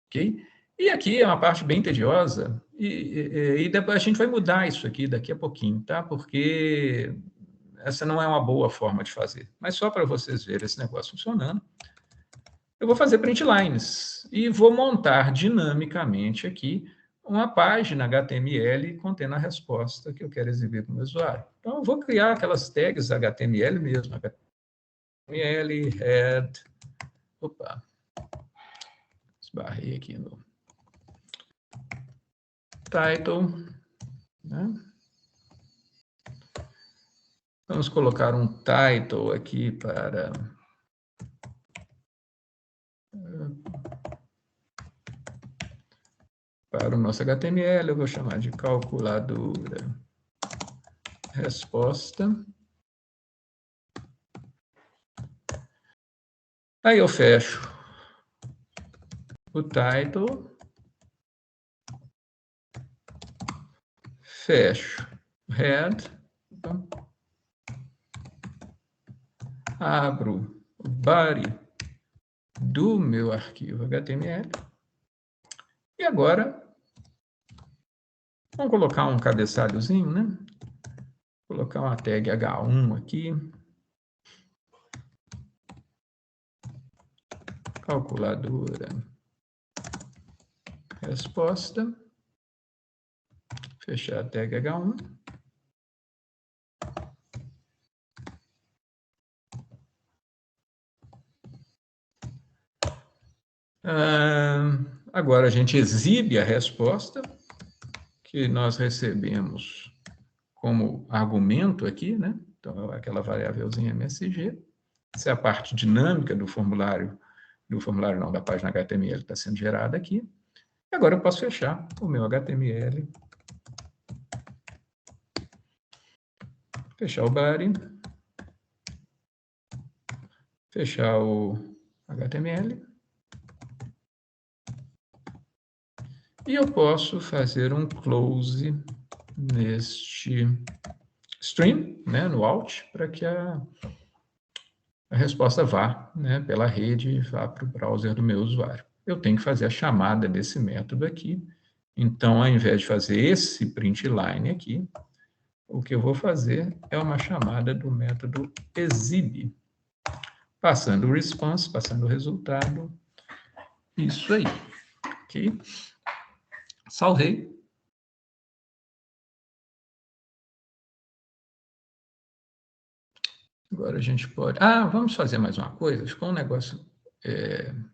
ok? E aqui é uma parte bem tediosa, e depois a gente vai mudar isso aqui daqui a pouquinho, tá? Porque essa não é uma boa forma de fazer. Mas só para vocês verem esse negócio funcionando, eu vou fazer printlines e vou montar dinamicamente aqui uma página HTML contendo a resposta que eu quero exibir para o meu usuário. Então, eu vou criar aquelas tags HTML mesmo, HTML, head, opa, esbarrei aqui no title, né? Vamos colocar um title aqui para o nosso HTML, eu vou chamar de calculadora resposta. Aí eu fecho o title, fecho o head, abro o body do meu arquivo HTML e agora vamos colocar um cabeçalhozinho, né? Vou colocar uma tag H1 aqui. Calculadora resposta. Fechar a tag H1. Agora a gente exibe a resposta que nós recebemos como argumento aqui, né? Então, aquela variávelzinha MSG. Essa é a parte dinâmica do formulário não, da página HTML está sendo gerada aqui. E agora eu posso fechar o meu HTML, fechar o body, fechar o HTML, e eu posso fazer um close neste stream, né, no Alt, para que a resposta vá, né, pela rede e vá para o browser do meu usuário. Eu tenho que fazer a chamada desse método aqui. Então, ao invés de fazer esse printline aqui, o que eu vou fazer é uma chamada do método exibe, passando o response, passando o resultado. Isso aí. Ok? Salvei. Agora a gente pode... vamos fazer mais uma coisa. Ficou um negócio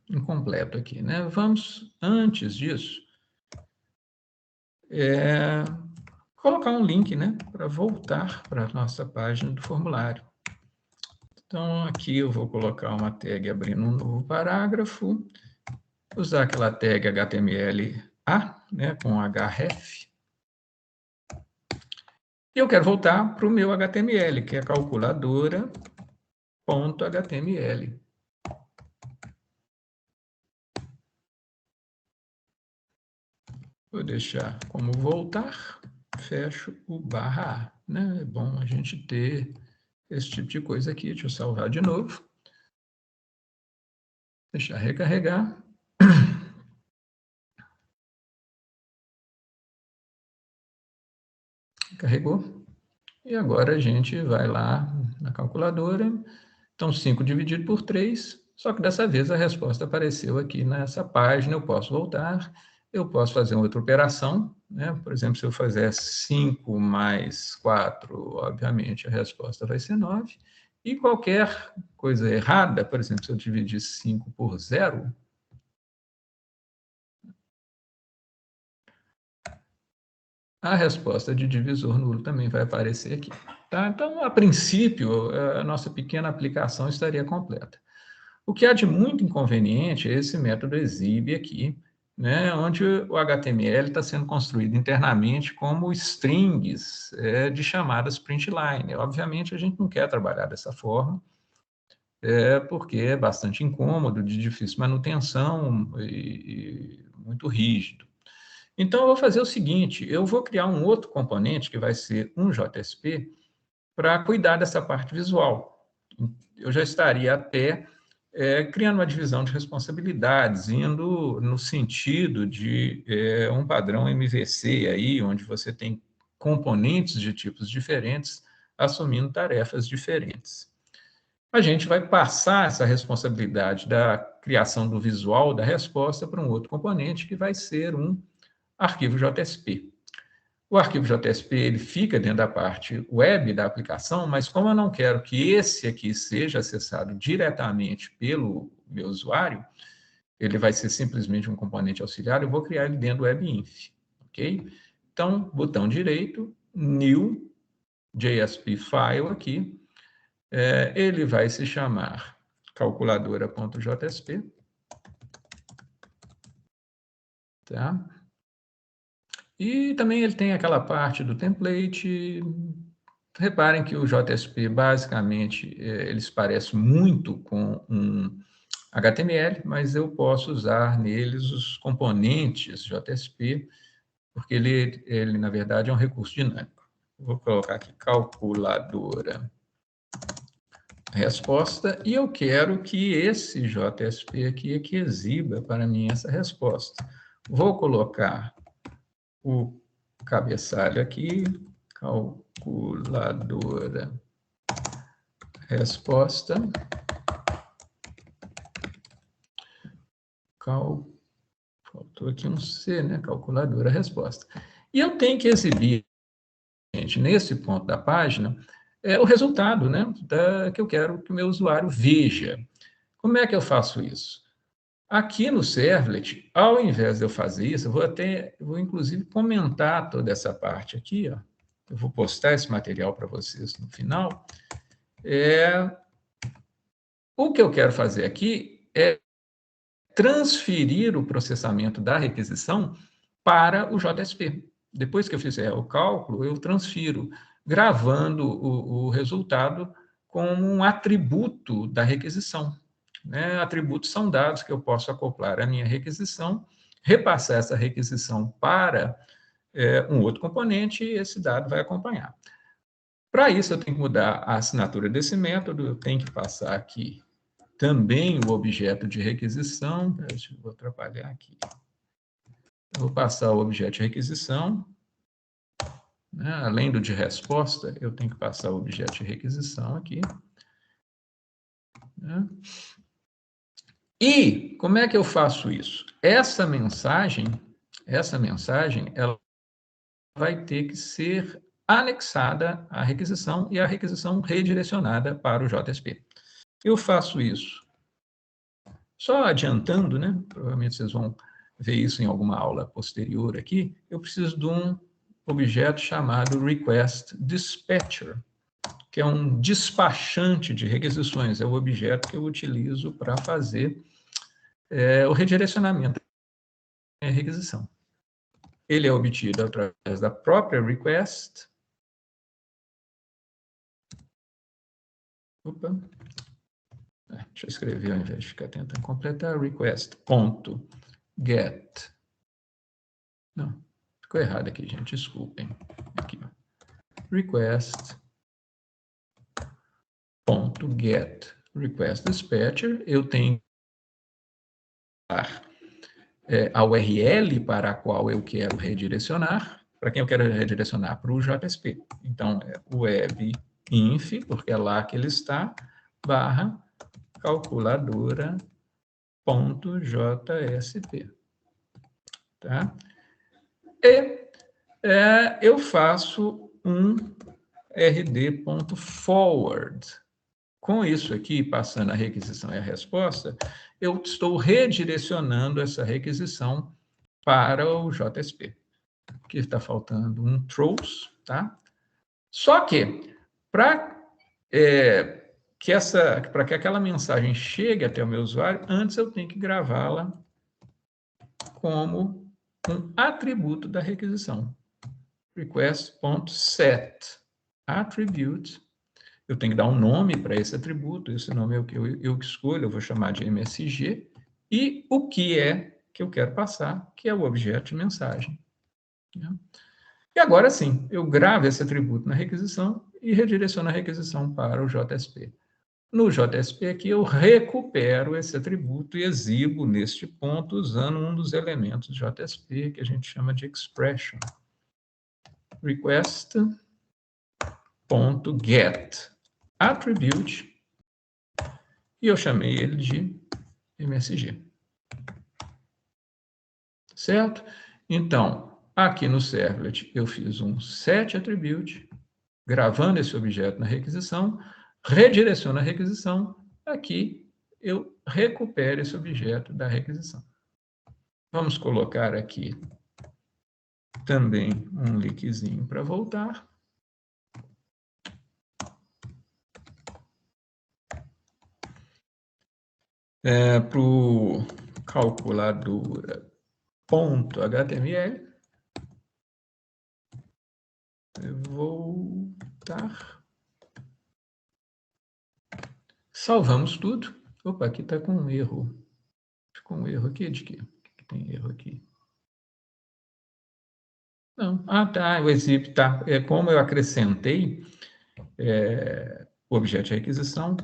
incompleto aqui, né? Vamos, antes disso, colocar um link, né, para voltar para a nossa página do formulário. Então, aqui eu vou colocar uma tag abrindo um novo parágrafo, usar aquela tag HTML-A, né, com href. E eu quero voltar para o meu HTML, que é calculadora.html. Vou deixar como voltar, fecho o /A. Né? É bom a gente ter esse tipo de coisa aqui. Deixa eu salvar de novo. Deixar recarregar. Carregou. E agora a gente vai lá na calculadora. Então, 5 dividido por 3, só que dessa vez a resposta apareceu aqui nessa página. Eu posso voltar, eu posso fazer uma outra operação, né? Por exemplo, se eu fizer 5 mais 4, obviamente a resposta vai ser 9. E qualquer coisa errada, por exemplo, se eu dividir 5 por 0, a resposta de divisor nulo também vai aparecer aqui. Tá? Então, a princípio, a nossa pequena aplicação estaria completa. O que há de muito inconveniente é esse método exibe aqui, né, onde o HTML está sendo construído internamente como strings de chamadas println. Obviamente, a gente não quer trabalhar dessa forma, porque é bastante incômodo, de difícil manutenção e muito rígido. Então, eu vou fazer o seguinte, eu vou criar um outro componente, que vai ser um JSP, para cuidar dessa parte visual. Eu já estaria até criando uma divisão de responsabilidades, indo no sentido de um padrão MVC, aí, onde você tem componentes de tipos diferentes assumindo tarefas diferentes. A gente vai passar essa responsabilidade da criação do visual da resposta para um outro componente, que vai ser um arquivo JSP. O arquivo JSP ele fica dentro da parte web da aplicação, mas como eu não quero que esse aqui seja acessado diretamente pelo meu usuário, ele vai ser simplesmente um componente auxiliar, eu vou criar ele dentro do WebInf, ok? Então, botão direito, New JSP File aqui, ele vai se chamar calculadora.jsp, tá? E também ele tem aquela parte do template. Reparem que o JSP, basicamente, eles parecem muito com um HTML, mas eu posso usar neles os componentes JSP, porque ele na verdade, é um recurso dinâmico. Vou colocar aqui calculadora resposta, e eu quero que esse JSP aqui é que exiba para mim essa resposta. Vou colocar o cabeçalho aqui, calculadora resposta, faltou aqui um C, né? Calculadora resposta. E eu tenho que exibir, gente, nesse ponto da página, o resultado, né? Que eu quero que o meu usuário veja. Como é que eu faço isso? Aqui no Servlet, ao invés de eu fazer isso, eu vou inclusive comentar toda essa parte aqui, ó. Eu vou postar esse material para vocês no final. O que eu quero fazer aqui é transferir o processamento da requisição para o JSP. Depois que eu fizer o cálculo, eu transfiro, gravando o resultado como um atributo da requisição. Né? Atributos são dados que eu posso acoplar à minha requisição, repassar essa requisição para um outro componente e esse dado vai acompanhar. Para isso, eu tenho que mudar a assinatura desse método, eu tenho que passar aqui também o objeto de requisição. Deixa eu vou atrapalhar aqui. Eu vou passar o objeto de requisição. Né? Além do de resposta, eu tenho que passar o objeto de requisição aqui. Né? E como é que eu faço isso? Essa mensagem, ela vai ter que ser anexada à requisição e a requisição redirecionada para o JSP. Eu faço isso só adiantando, né? Provavelmente vocês vão ver isso em alguma aula posterior aqui. Eu preciso de um objeto chamado Request Dispatcher, que é um despachante de requisições. É o objeto que eu utilizo para fazer o redirecionamento da requisição. Ele é obtido através da própria request. Opa. Deixa eu escrever ao invés de ficar tentando completar. Request.get. Não, ficou errado aqui, gente. Desculpem. Aqui, ó. Request.get request dispatcher. Eu tenho a URL para a qual eu quero redirecionar. Para quem eu quero redirecionar? Para o JSP. Então, é webinf, porque é lá que ele está, / calculadora.jsp. Tá? E eu faço um rd.forward. Com isso aqui, passando a requisição e a resposta, eu estou redirecionando essa requisição para o JSP. Aqui está faltando um throws, tá? Só que, para que aquela mensagem chegue até o meu usuário, antes eu tenho que gravá-la como um atributo da requisição. Request.set attribute. Eu tenho que dar um nome para esse atributo, esse nome é o que eu escolho, eu vou chamar de MSG, e o que é que eu quero passar, que é o objeto de mensagem. E agora sim, eu gravo esse atributo na requisição e redireciono a requisição para o JSP. No JSP aqui, eu recupero esse atributo e exibo neste ponto usando um dos elementos do JSP, que a gente chama de expression. Request.get attribute, e eu chamei ele de MSG. Certo? Então, aqui no Servlet, eu fiz um setAttribute, gravando esse objeto na requisição, redireciono a requisição, aqui eu recupero esse objeto da requisição. Vamos colocar aqui também um linkzinho para voltar. Para o calculadora.html, voltar. Salvamos tudo. Opa, aqui está com um erro. Ficou um erro aqui de quê? O que tem erro aqui? Não. Ah, tá. O exip tá. Como eu acrescentei o objeto de requisição,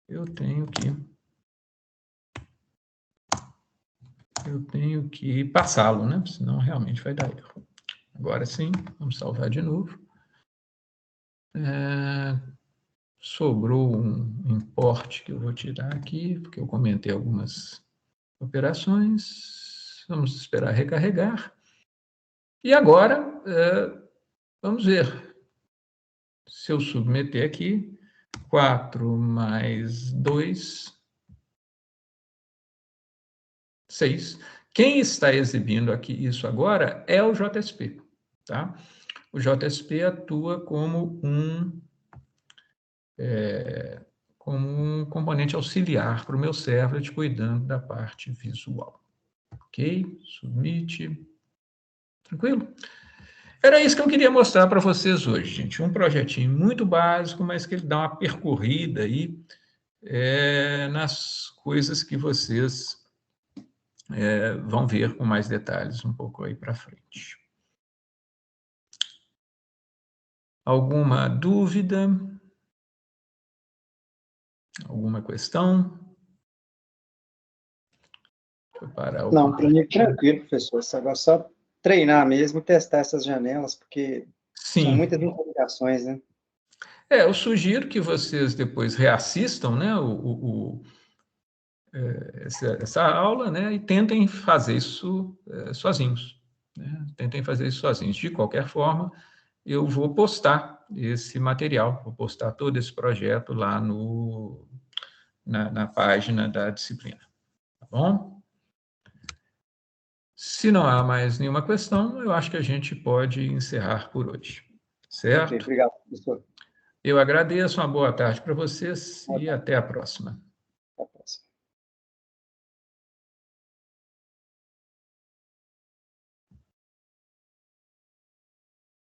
eu tenho que passá-lo, né? Senão realmente vai dar erro. Agora sim, vamos salvar de novo. Sobrou um import que eu vou tirar aqui, porque eu comentei algumas operações. Vamos esperar recarregar. E agora, vamos ver. Se eu submeter aqui, 4 mais 2, 6. Quem está exibindo aqui isso agora é o JSP, tá? O JSP atua como um componente auxiliar para o meu servlet, cuidando da parte visual. Ok? Submit. Tranquilo? Era isso que eu queria mostrar para vocês hoje, gente. Um projetinho muito básico, mas que ele dá uma percorrida aí nas coisas que vocês vão ver com mais detalhes um pouco aí para frente. Alguma dúvida? Alguma questão? Não, para mim tranquilo, professor. Agora só treinar mesmo e testar essas janelas, porque são muitas interligações, né? Eu sugiro que vocês depois reassistam, né, essa aula, né, e tentem fazer isso sozinhos. Né? Tentem fazer isso sozinhos. De qualquer forma, eu vou postar esse material, vou postar todo esse projeto lá na página da disciplina. Tá bom? Se não há mais nenhuma questão, eu acho que a gente pode encerrar por hoje. Certo? Okay, obrigado, professor. Eu agradeço, uma boa tarde para vocês e até a próxima.